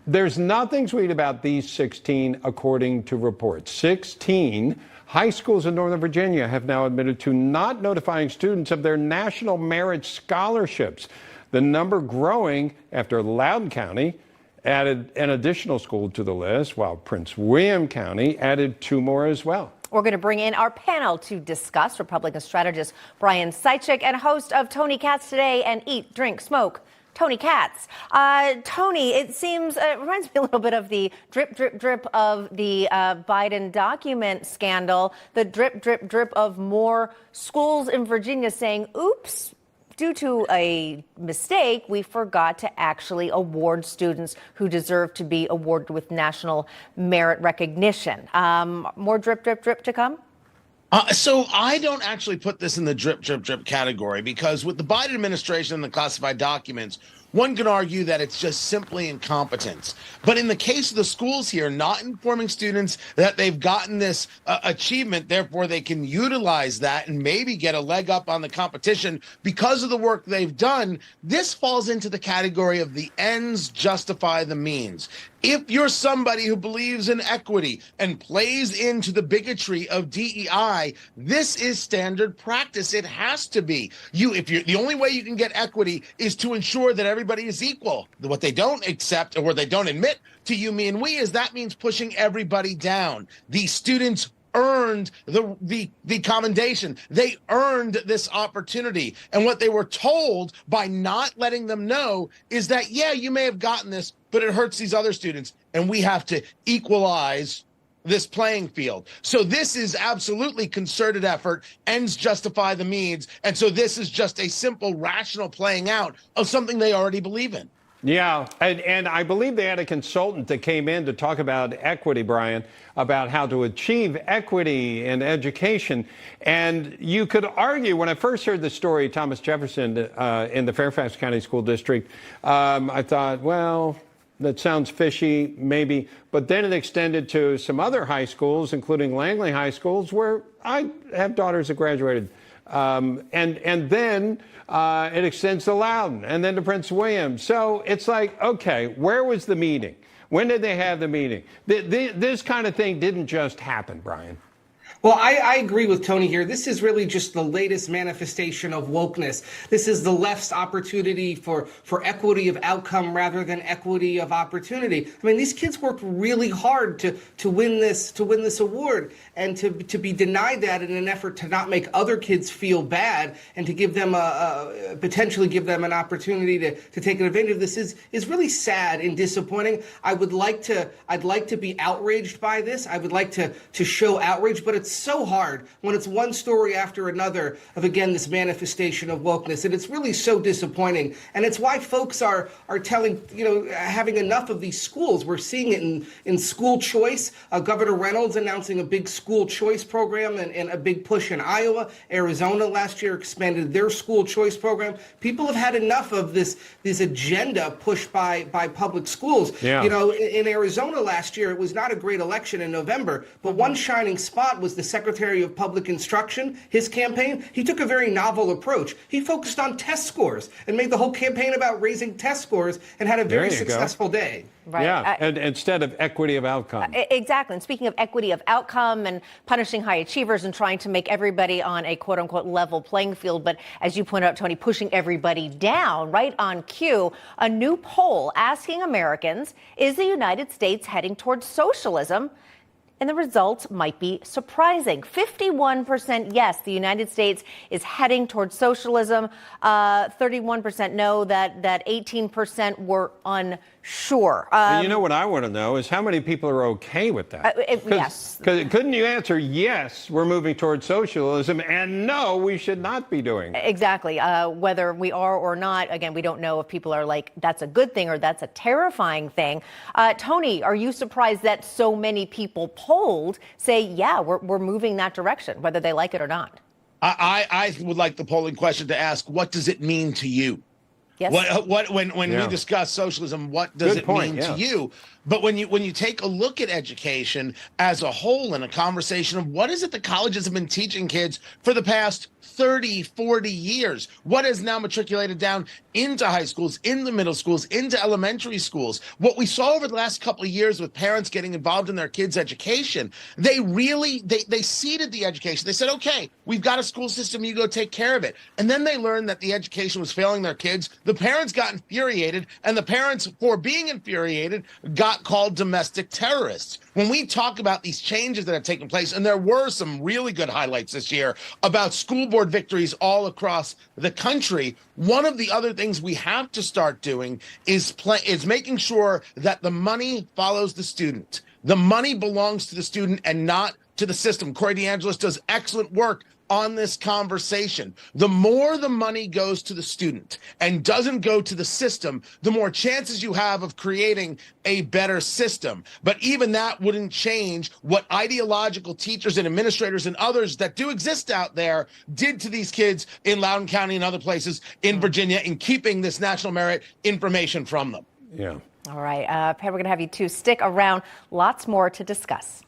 There's nothing sweet about these 16, according to reports. 16 high schools in Northern Virginia have now admitted to not notifying students of their national merit scholarships. The number growing after Loudoun County added an additional school to the list, while Prince William County added 2 more as well. We're going to bring in our panel to discuss. Republican strategist Brian Seichik and host of Tony Katz Today and Eat, Drink, Smoke, Tony Katz. Tony, it seems, it reminds me a little bit of the drip, drip, drip of the Biden document scandal, the drip, drip, drip of more schools in Virginia saying, oops, due to a mistake, we forgot to actually award students who deserve to be awarded with national merit recognition. More drip, drip, drip to come? So I don't actually put this in the drip, drip, drip category, because with the Biden administration and the classified documents, one could argue that it's just simply incompetence. But in the case of the schools here, not informing students that they've gotten this achievement, therefore they can utilize that and maybe get a leg up on the competition because of the work they've done, this falls into the category of the ends justify the means. If you're somebody who believes in equity and plays into the bigotry of DEI, this is standard practice. It has to be. The only way you can get equity is to ensure that everybody is equal. What they don't accept, or what they don't admit to you, me, and we, is that means pushing everybody down. These students earned the commendation. They earned this opportunity. And what they were told by not letting them know is that, yeah, you may have gotten this, but it hurts these other students, and we have to equalize this playing field. So this is absolutely concerted effort, ends justify the means, and so this is just a simple rational playing out of something they already believe in. Yeah, and I believe they had a consultant that came in to talk about equity, Brian, about how to achieve equity in education. And you could argue, when I first heard the story, Thomas Jefferson in the Fairfax County School District, I thought, well, that sounds fishy, maybe. But then it extended to some other high schools, including Langley High Schools, where I have daughters that graduated. And then it extends to Loudoun and then to Prince William. So it's like, okay, where was the meeting? When did they have the meeting? This kind of thing didn't just happen, Brian. Well, I agree with Tony here. This is really just the latest manifestation of wokeness. This is the left's opportunity for equity of outcome rather than equity of opportunity. I mean, these kids worked really hard to win this award, and to be denied that in an effort to not make other kids feel bad and to give them potentially give them an opportunity to take advantage of this is really sad and disappointing. I'd like to be outraged by this. I would like to show outrage, but it's so hard when it's one story after another of, again, this manifestation of wokeness. And it's really so disappointing. And it's why folks are telling, having enough of these schools. We're seeing it in school choice. Governor Reynolds announcing a big school choice program and a big push in Iowa. Arizona last year expanded their school choice program. People have had enough of this agenda pushed by public schools. Yeah. In Arizona last year, it was not a great election in November, but one shining spot was the Secretary of Public Instruction, his campaign. He took a very novel approach. He focused on test scores and made the whole campaign about raising test scores and had a very successful day. Right. Yeah, and instead of equity of outcome. Exactly. And speaking of equity of outcome and punishing high achievers and trying to make everybody on a quote unquote level playing field, but as you pointed out, Tony, pushing everybody down, right on cue, a new poll asking Americans, is the United States heading towards socialism? And the results might be surprising. 51% yes, the United States is heading towards socialism. 31% no, that 18% were unsure. You know what I want to know is how many people are okay with that? Yes. Because couldn't you answer yes, we're moving towards socialism, and no, we should not be doing it? Exactly. Whether we are or not, again, we don't know if people are like, that's a good thing or that's a terrifying thing. Tony, are you surprised that so many people polled say, yeah, we're moving that direction, whether they like it or not? I would like the polling question to ask, what does it mean to you? Yes. When we discuss socialism, what does it mean to you? But when you take a look at education as a whole in a conversation of what is it the colleges have been teaching kids for the past 30, 40 years, what has now matriculated down into high schools, in the middle schools, into elementary schools, what we saw over the last couple of years with parents getting involved in their kids' education, they seeded the education. They said, okay, we've got a school system, you go take care of it. And then they learned that the education was failing their kids. The parents got infuriated, and the parents, for being infuriated, got called domestic terrorists. When we talk about these changes that have taken place, and there were some really good highlights this year about school board victories all across the country, one of the other things we have to start doing is making sure that the money follows the student. The money belongs to the student and not to the system. Corey DeAngelis does excellent work on this conversation. The more the money goes to the student and doesn't go to the system, the more chances you have of creating a better system. But even that wouldn't change what ideological teachers and administrators and others that do exist out there did to these kids in Loudoun County and other places in Virginia in keeping this national merit information from them. Yeah. All right, Pam, we're going to have you two stick around. Lots more to discuss.